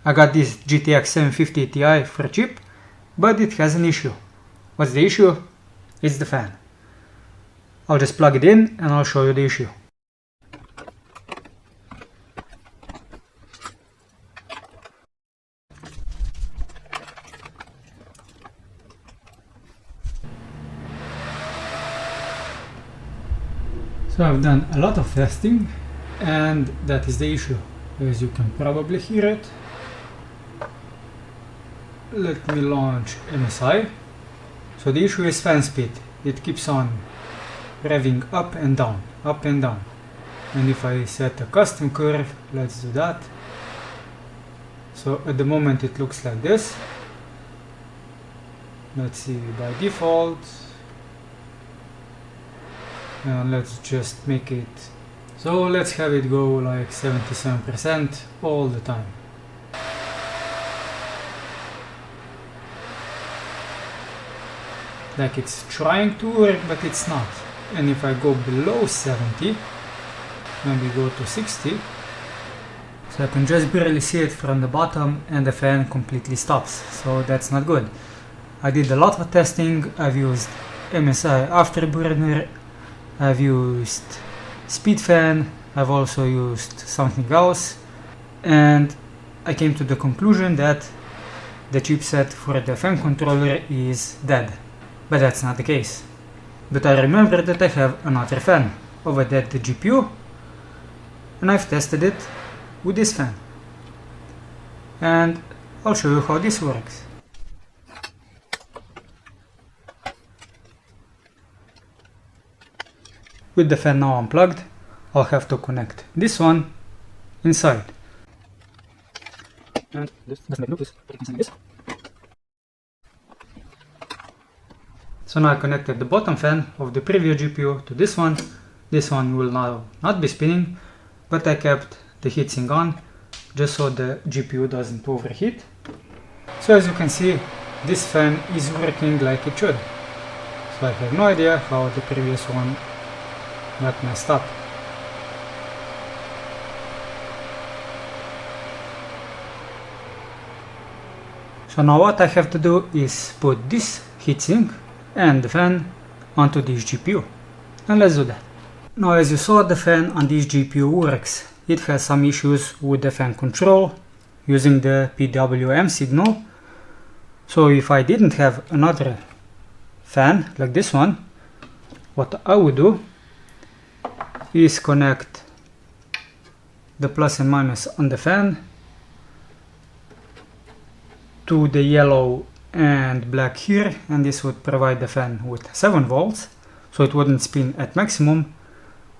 I got this GTX 750 Ti for cheap, but it has an issue. What's the issue? It's the fan. I'll just plug it in and I'll show you the issue. So I've done a lot of testing, and that is the issue, as you can probably hear it. Let me launch MSI. So the issue is fan speed. It keeps on revving up and down, up and down. And if I set a custom curve, let's do that. So at the moment it looks like this. Let's see by default. And let's just make it, so let's have it go like 77% all the time. Like it's trying to work, but it's not. And if I go below 70, maybe go to 60, so I can just barely see it from the bottom and the fan completely stops. So that's not good. I did a lot of testing. I've used MSI Afterburner, I've used speed fan, I've also used something else, and I came to the conclusion that the chipset for the fan controller is dead. But that's not the case. But I remember that I have another fan over there, the GPU, and I've tested it with this fan. And I'll show you how this works. With the fan now unplugged, I'll have to connect this one inside. And this doesn't make noise, but you can see this. So now I connected the bottom fan of the previous GPU to this one. This one will now not be spinning, but I kept the heatsink on just so the GPU doesn't overheat. So as you can see, this fan is working like it should. So I have no idea how the previous one got messed up. So now what I have to do is put this heatsink and the fan onto this GPU, and let's do that. Now as you saw, the fan on this GPU works. It has some issues with the fan control using the PWM signal. So if I didn't have another fan like this one, what I would do is connect the plus and minus on the fan to the yellow and black here, and this would provide the fan with 7 volts, so it wouldn't spin at maximum.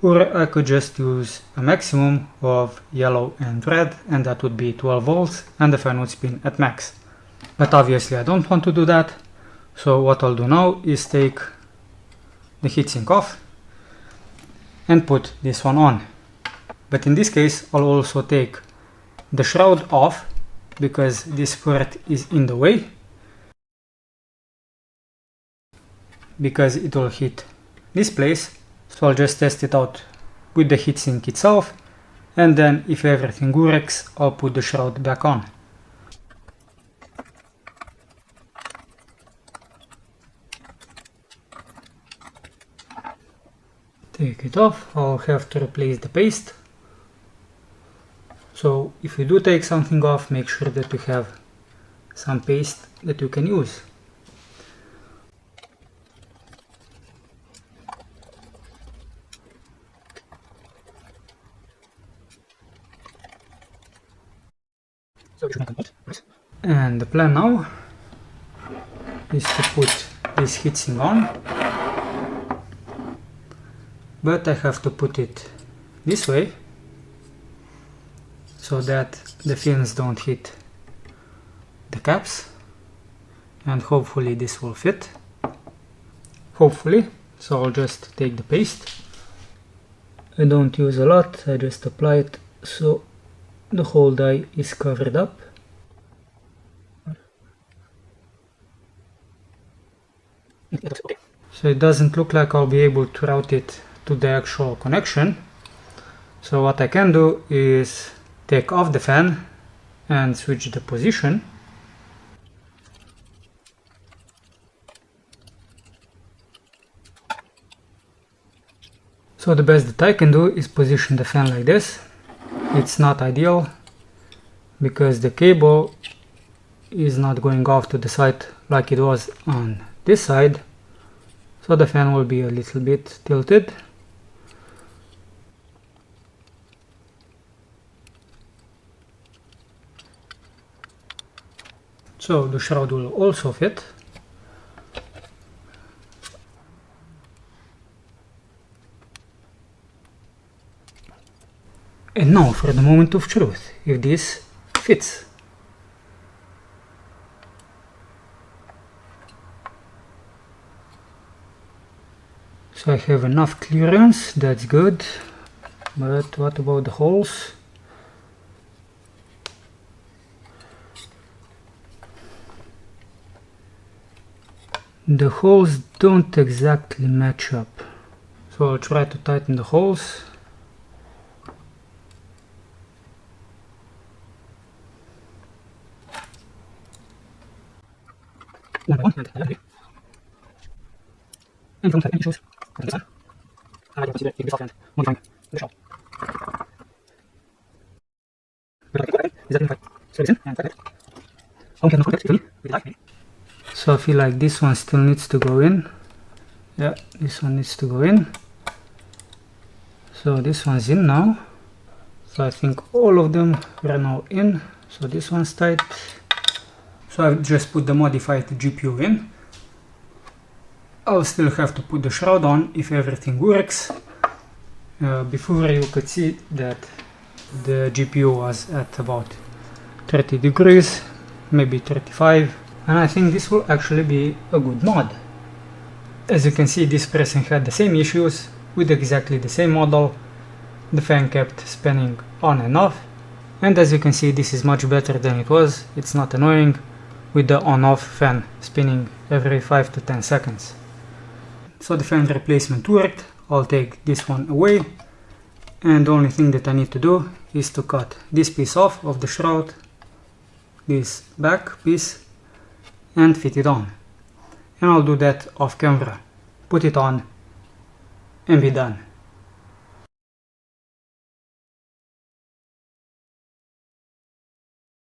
Or I could just use a maximum of yellow and red, and that would be 12 volts, and the fan would spin at max. But obviously I don't want to do that, so what I'll do now is take the heatsink off and put this one on. But in this case I'll also take the shroud off, because this part is in the way, because it will hit this place. So I'll just test it out with the heatsink itself, and then if everything works, I'll put the shroud back on. Take it off. I'll have to replace the paste. So if you do take something off, make sure that you have some paste that you can use. And the plan now is to put this heatsink on, but I have to put it this way so that the fins don't hit the caps, and hopefully this will fit. Hopefully. So I'll just take the paste. I don't use a lot, I just apply it so the whole die is covered up. So it doesn't look like I'll be able to route it to the actual connection. So what I can do is take off the fan and switch the position. So the best that I can do is position the fan like this. It's not ideal because the cable is not going off to the side like it was on this side, so the fan will be a little bit tilted. So the shroud will also fit. And now for the moment of truth, if this fits. So I have enough clearance, that's good, but what about the holes? The holes don't exactly match up, so I'll try to tighten the holes. And from issues, I don't consider this offhand modifying the shroud. But I think is that if I so listen and tighten it, how can I contact it with light? So I feel like this one still needs to go in. Yeah, this one needs to go in. So this one's in now. So I think all of them are now in. So this one's tight. So I've just put the modified GPU in. I'll still have to put the shroud on if everything works. Before you could see that the GPU was at about 30 degrees, maybe 35, and I think this will actually be a good mod. As you can see, this pressing had the same issues with exactly the same model. The fan kept spinning on and off, and as you can see, this is much better than it was. It's not annoying with the on-off fan spinning every 5 to 10 seconds. So the fan replacement worked. I'll take this one away, and the only thing that I need to do is to cut this piece off of the shroud, this back piece, and fit it on. And I'll do that off camera, put it on and be done.